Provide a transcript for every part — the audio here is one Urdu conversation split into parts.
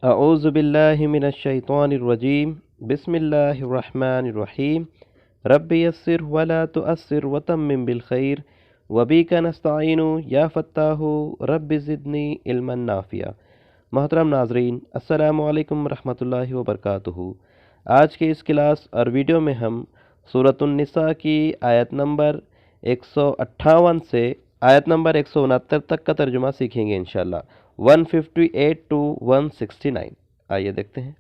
اعوذ باللہ من الشیطان الرجیم بسم اللہ الرحمن الرحیم رب یسر ولا تؤثر وتمم بالخیر وبک نستعین یا فتاح رب زدنی علما نافعا۔ محترم ناظرین، السلام علیکم ورحمۃ اللہ وبرکاتہ۔ آج کے اس کلاس اور ویڈیو میں ہم سورۃ النساء کی آیت نمبر 158 سے آیت نمبر 169 تک کا ترجمہ سیکھیں گے انشاءاللہ، 158 to 169۔ آئیے دیکھتے ہیں۔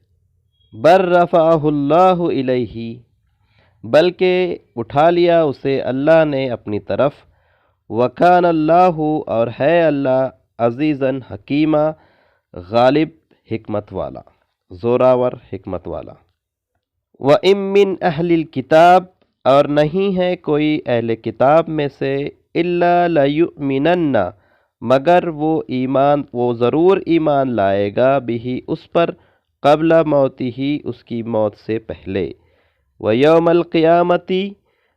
بر رفعہ اللہ الیہ، بلکہ اٹھا لیا اسے اللہ نے اپنی طرف، وکان اللہ، اور ہے اللہ، عزیزاً حکیمہ، غالب، حکمت والا، زوراور حکمت والا۔ وَإِن مِّنْ أَهْلِ الْكِتَابِ، اور نہیں ہے کوئی اہل کتاب میں سے، إِلَّا لَيُؤْمِنَنَّ، مگر وہ ضرور ایمان لائے گا، بھی اس پر، قبل موتہ، اس کی موت سے پہلے، وَيَوْمَ الْقِيَامَةِ،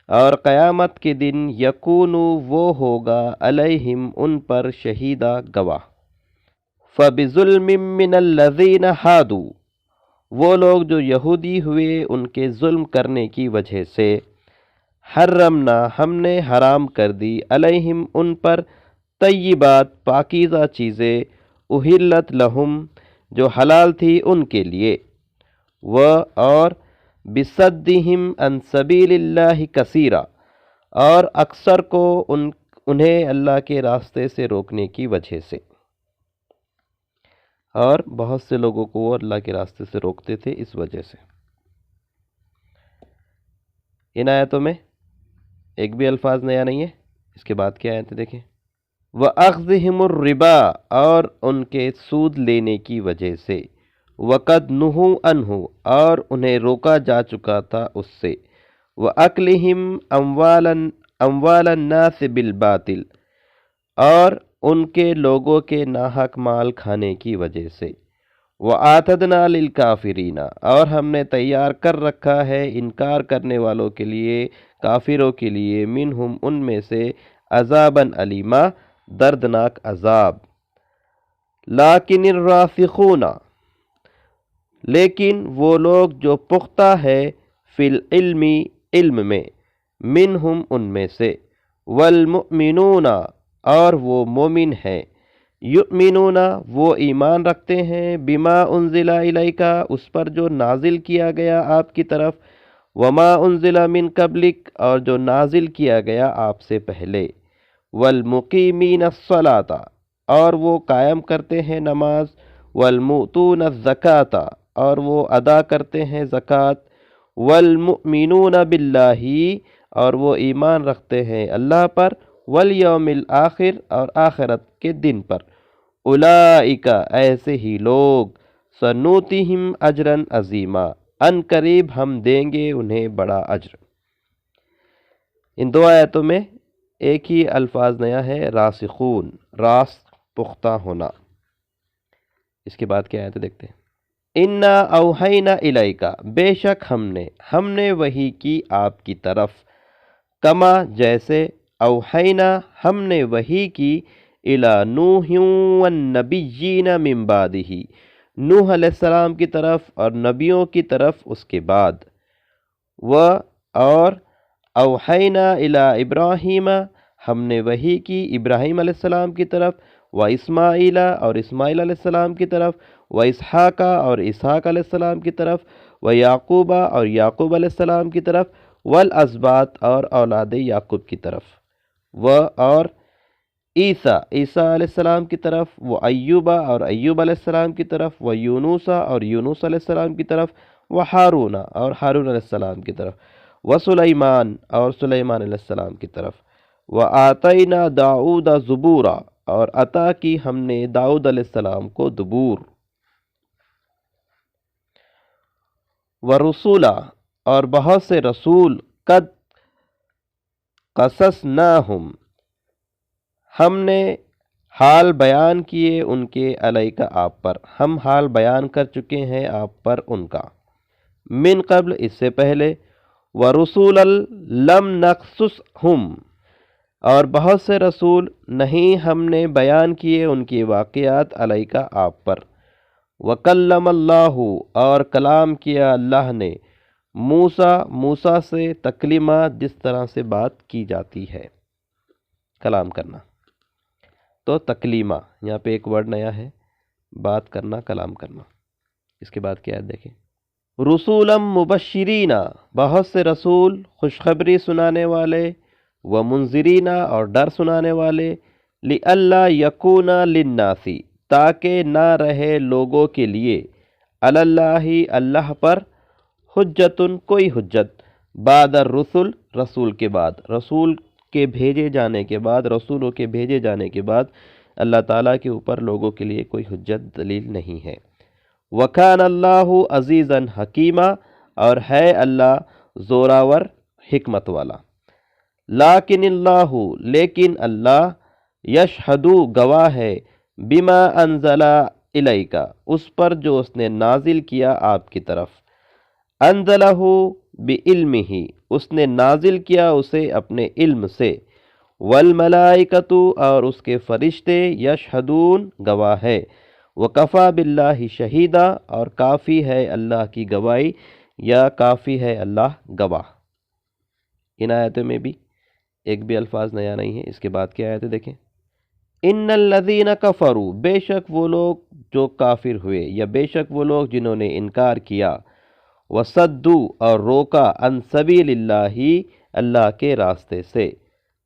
اور قیامت کے دن، یکون، وہ ہوگا، علیہم، ان پر، شہیدہ، گواہ۔ فَبِظُلْمٍ مِّنَ الَّذِينَ هَادُوا، وہ لوگ جو یہودی ہوئے ان کے ظلم کرنے کی وجہ سے، حرمنا، ہم نے حرام کر دی، علیہم، ان پر، طیبات، پاکیزہ چیزیں، احلت لہم، جو حلال تھی ان کے لیے، اور بصدہم عن سبیل اللہ کثیرا، اور اکثر کو انہیں اللہ کے راستے سے روکنے کی وجہ سے، اور بہت سے لوگوں کو وہ اللہ کے راستے سے روکتے تھے اس وجہ سے۔ ان آیتوں میں ایک بھی الفاظ نیا نہیں ہے۔ اس کے بعد کیا آیتیں دیکھیں۔ وَأَخْذِهِمُ الرِّبَا، اور ان کے سود لینے کی وجہ سے، وَقَدْ نُهُوا عَنْهُ، اور انہیں روکا جا چکا تھا اس سے، وَأَكْلِهِمْ أَمْوَالَ النَّاسِ بِالْبَاطِلِ، اور ان کے لوگوں کے ناحق مال کھانے کی وجہ سے، وَأَعْتَدْنَا لِلْكَافِرِينَ، اور ہم نے تیار کر رکھا ہے انکار کرنے والوں کے لیے، کافروں کے لیے، منہم، ان میں سے، عذاباً علیما، دردناک عذاب۔ لیکن الراسخون، لیکن وہ لوگ جو پختہ ہے، فی العلم، علم میں، منہم، ان میں سے، والمؤمنون، اور وہ مومن ہیں، یؤمنون، وہ ایمان رکھتے ہیں، بما انزل الیک، اس پر جو نازل کیا گیا آپ کی طرف، وما انزل من قبلک، اور جو نازل کیا گیا آپ سے پہلے، والمقیمین الصلاۃ، اور وہ قائم کرتے ہیں نماز، والمؤتون الزکاۃ، اور وہ ادا کرتے ہیں زکوٰۃ، والمؤمنون باللہ، اور وہ ایمان رکھتے ہیں اللہ پر، والیوم الآخر، اور آخرت کے دن پر، اولئک، ایسے ہی لوگ، سنؤتیہم اجرا عظیما، ان قریب ہم دیں گے انہیں بڑا اجر۔ ان دو آیتوں میں ایک ہی الفاظ نیا ہے، راسخون، راسخ، پختہ ہونا۔ اس کے بعد کیا آیت دیکھتے ہیں۔ انا اوحینا الیک، بے شک ہم نے وحی کی آپ کی طرف، کما، جیسے، اوحینا، ہم نے وحی کی، الی نوح والنبیین من بعدہ، نوح علیہ السلام کی طرف اور نبیوں کی طرف اس کے بعد، اور اوحینا الی ابراہیم، ہم نے وحی کی ابراہیم علیہ السلام کی طرف، واسماعیل، اور اسماعیل علیہ السلام کی طرف، واسحاق، اور اسحاق علیہ السلام کی طرف، ویعقوب، اور یعقوب علیہ السلام کی طرف، والاسباط، اور اولاد یعقوب کی طرف، اور عیسیٰ علیہ السلام کی طرف، وایوب، اور ایوب علیہ السلام کی طرف، ویونس، اور یونس علیہ السلام کی طرف، وہارون، اور ہارون علیہ السلام کی طرف، وسلیمان، اور سلیمان علیہ السلام کی طرف، وآتینا داؤد زبورا، اور عطا کی ہم نے داؤد علیہ السلام کو زبور، ورسولا، اور بہت سے رسول، قد قصصناہم، ہم نے حال بیان کیے ان کے، علیک، آپ پر، ہم حال بیان کر چکے ہیں آپ پر ان کا، من قبل، اس سے پہلے، ورسولا لم نقصصہم، اور بہت سے رسول نہیں ہم نے بیان کیے ان کی واقعات، علیک، آپ پر، وکلم اللہ، اور کلام کیا اللہ نے، موسیٰ سے تکلیمہ، جس طرح سے بات کی جاتی ہے، کلام کرنا تو تکلیمہ، یہاں پہ ایک ورڈ نیا ہے، بات کرنا، کلام کرنا۔ اس کے بعد کیا ہے دیکھیں، رسولا مبشرین، بہت سے رسول خوشخبری سنانے والے، ومنذرین، اور ڈر سنانے والے، لئلا یکون للناس، تاکہ نہ رہے لوگوں کے لیے، علی اللہ، اللہ پر، حجتن، کوئی حجت، بعد الرسل، رسول کے بعد، رسول کے بھیجے جانے کے بعد، رسولوں کے بھیجے جانے کے بعد اللہ تعالیٰ کے اوپر لوگوں کے لیے کوئی حجت دلیل نہیں ہے۔ وَكَانَ اللَّهُ عَزِيزًا حَكِيمًا، اور ہے اللہ زوراور حکمت والا۔ لیکن اللہ، لیکن اللہ، یشہد، گواہ ہے، بما انزل الیک، اس پر جو اس نے نازل کیا آپ کی طرف، انزلہ بعلمہ، اس نے نازل کیا اسے اپنے علم سے، والملائکۃ، اور اس کے فرشتے، یشہدون، گواہ ہے، وکفیٰ باللہ شہیدا، اور کافی ہے اللہ کی گواہی، یا کافی ہے اللہ گواہ۔ ان آیتوں میں بھی ایک بھی الفاظ نیا نہیں ہے۔ اس کے بعد کیا آیتیں دیکھیں، ان الذین کفروا، بے شک وہ لوگ جو کافر ہوئے، یا بے شک وہ لوگ جنہوں نے انکار کیا، وصدوا، اور روکا، عن سبیل اللہ، اللہ کے راستے سے،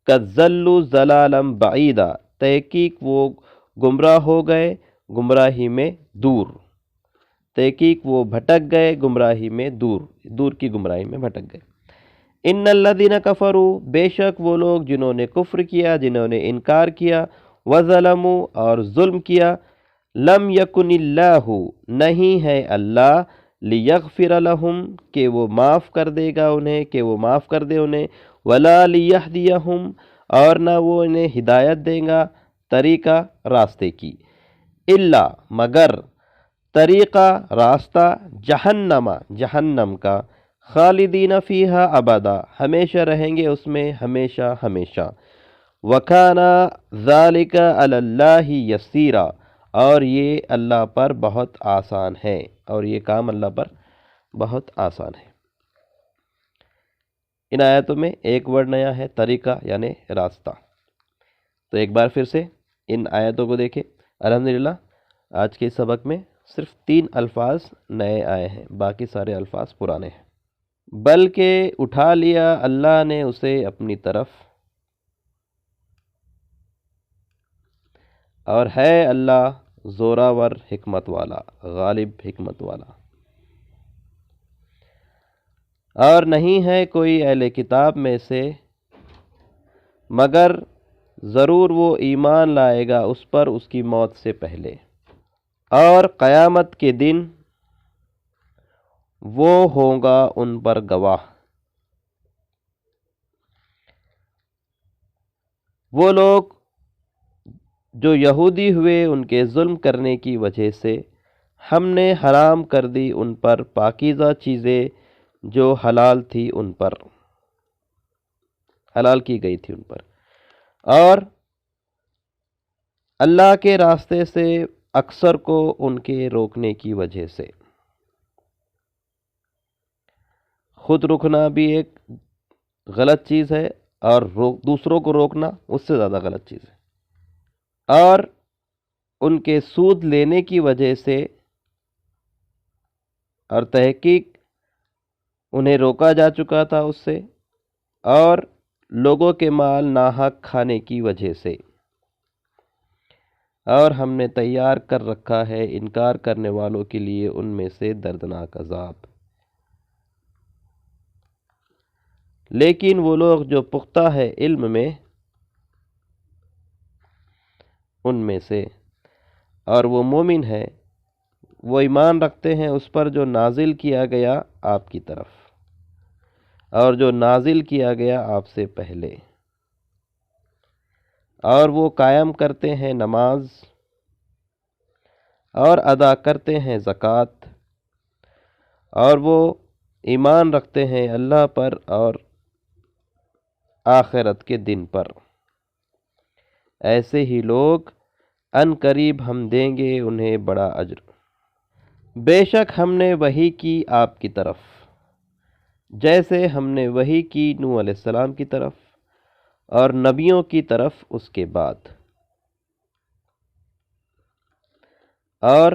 قد ضلوا ضلالا بعیدا، تحقیق وہ گمراہ ہو گئے گمراہی میں دور، تحقیق وہ بھٹک گئے گمراہی میں دور، دور کی گمراہی میں بھٹک گئے۔ ان الذین کفروا، بے شک وہ لوگ جنہوں نے کفر کیا، جنہوں نے انکار کیا، وظلموا، اور ظلم کیا، لم یکن اللہ، نہیں ہے اللہ، لیغفر لہم، کہ وہ معاف کر دے گا انہیں، کہ وہ معاف کر دے انہیں، ولا لیہدیہم، اور نہ وہ انہیں ہدایت دے گا طریقہ، راستے کی، الا، مگر، طریقہ، راستہ، جہنم، جہنم کا، خالدین فیہا ابدا، ہمیشہ رہیں گے اس میں ہمیشہ ہمیشہ، وکانا ذالک علی اللہ یسیرا، اور یہ اللہ پر بہت آسان ہے، اور یہ کام اللہ پر بہت آسان ہے۔ ان آیتوں میں ایک ورڈ نیا ہے، طریقہ یعنی راستہ۔ تو ایک بار پھر سے ان آیتوں کو دیکھیں۔ الحمدللہ آج کے سبق میں صرف 3 الفاظ نئے آئے ہیں، باقی سارے الفاظ پرانے ہیں۔ بلکہ اٹھا لیا اللہ نے اسے اپنی طرف، اور ہے اللہ زوراور حکمت والا، غالب حکمت والا۔ اور نہیں ہے کوئی اہل کتاب میں سے مگر ضرور وہ ایمان لائے گا اس پر اس کی موت سے پہلے، اور قیامت کے دن وہ ہوگا ان پر گواہ۔ وہ لوگ جو یہودی ہوئے، ان کے ظلم کرنے کی وجہ سے ہم نے حرام کر دی ان پر پاکیزہ چیزیں جو حلال تھی، ان پر حلال کی گئی تھی ان پر، اور اللہ کے راستے سے اکثر کو ان کے روکنے کی وجہ سے۔ خود رکنا بھی ایک غلط چیز ہے، اور دوسروں کو روکنا اس سے زیادہ غلط چیز ہے، اور ان کے سود لینے کی وجہ سے، اور تحقیق انہیں روکا جا چکا تھا اس سے، اور لوگوں کے مال ناحق کھانے کی وجہ سے، اور ہم نے تیار کر رکھا ہے انکار کرنے والوں کے لیے ان میں سے دردناک عذاب۔ لیکن وہ لوگ جو پختہ ہے علم میں ان میں سے، اور وہ مومن ہے، وہ ایمان رکھتے ہیں اس پر جو نازل کیا گیا آپ کی طرف، اور جو نازل کیا گیا آپ سے پہلے، اور وہ قائم کرتے ہیں نماز، اور ادا کرتے ہیں زکوٰۃ، اور وہ ایمان رکھتے ہیں اللہ پر اور آخرت کے دن پر، ایسے ہی لوگ ان قریب ہم دیں گے انہیں بڑا اجر۔ بے شک ہم نے وحی کی آپ کی طرف، جیسے ہم نے وحی کی نوح علیہ السلام کی طرف اور نبیوں کی طرف اس کے بعد، اور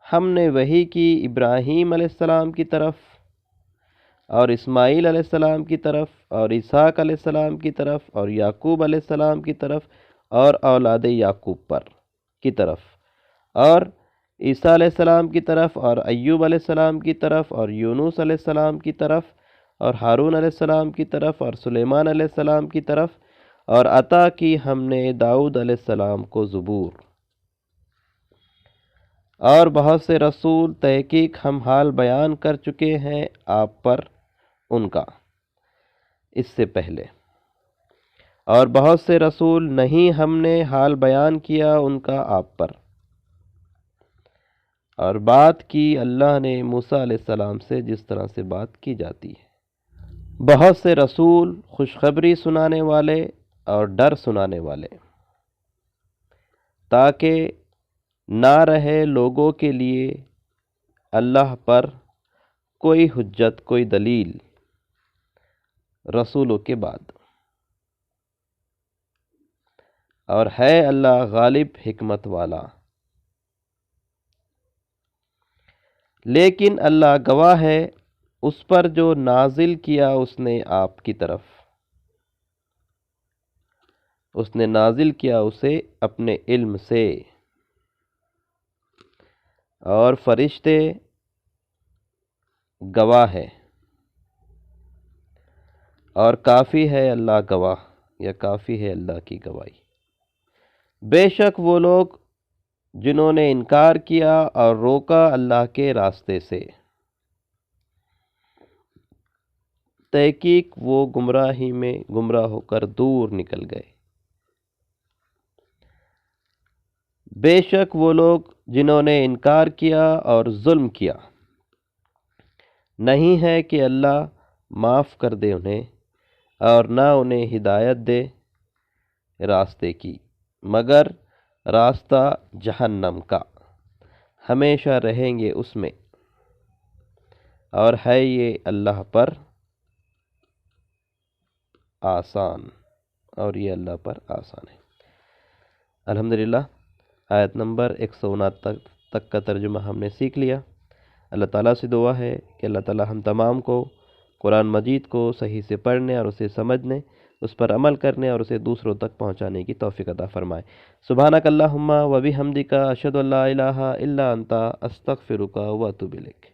ہم نے وحی کی ابراہیم علیہ السلام کی طرف اور اسماعیل علیہ السلام کی طرف اور اسحاق علیہ السلام کی طرف اور یعقوب علیہ السلام کی طرف اور اولاد یعقوب پر کی طرف، اور عیسیٰ علیہ السلام کی طرف اور ایوب علیہ السلام کی طرف اور یونس علیہ السلام کی طرف اور ہارون علیہ السلام کی طرف اور سلیمان علیہ السلام کی طرف، اور عطا کی ہم نے داؤد علیہ السلام کو زبور، اور بہت سے رسول تحقیق ہم حال بیان کر چکے ہیں آپ پر ان کا اس سے پہلے، اور بہت سے رسول نہیں ہم نے حال بیان کیا ان کا آپ پر، اور بات کی اللہ نے موسیٰ علیہ السلام سے جس طرح سے بات کی جاتی ہے۔ بہت سے رسول خوشخبری سنانے والے اور ڈر سنانے والے، تاکہ نہ رہے لوگوں کے لیے اللہ پر کوئی حجت، کوئی دلیل رسولوں کے بعد، اور ہے اللہ غالب حکمت والا۔ لیکن اللہ گواہ ہے اس پر جو نازل کیا اس نے آپ کی طرف، اس نے نازل کیا اسے اپنے علم سے، اور فرشتے گواہ ہے، اور کافی ہے اللہ گواہ، یا کافی ہے اللہ کی گواہی۔ بے شک وہ لوگ جنہوں نے انکار کیا اور روکا اللہ کے راستے سے، تحقیق وہ گمراہی میں گمراہ ہو کر دور نکل گئے۔ بے شک وہ لوگ جنہوں نے انکار کیا اور ظلم کیا، نہیں ہے کہ اللہ معاف کر دے انہیں اور نہ انہیں ہدایت دے راستے کی، مگر راستہ جہنم کا، ہمیشہ رہیں گے اس میں، اور ہے یہ اللہ پر آسان، اور یہ اللہ پر آسان ہے۔ الحمدللہ آیت نمبر 159 تک کا ترجمہ ہم نے سیکھ لیا۔ اللہ تعالیٰ سے دعا ہے کہ اللہ تعالیٰ ہم تمام کو قرآن مجید کو صحیح سے پڑھنے اور اسے سمجھنے، اس پر عمل کرنے اور اسے دوسروں تک پہنچانے کی توفیق عطا فرمائے۔ سبحانک اللہم و بحمدک، اشہد ان لا الہ الا انت، استغفرک و اتوب الیک۔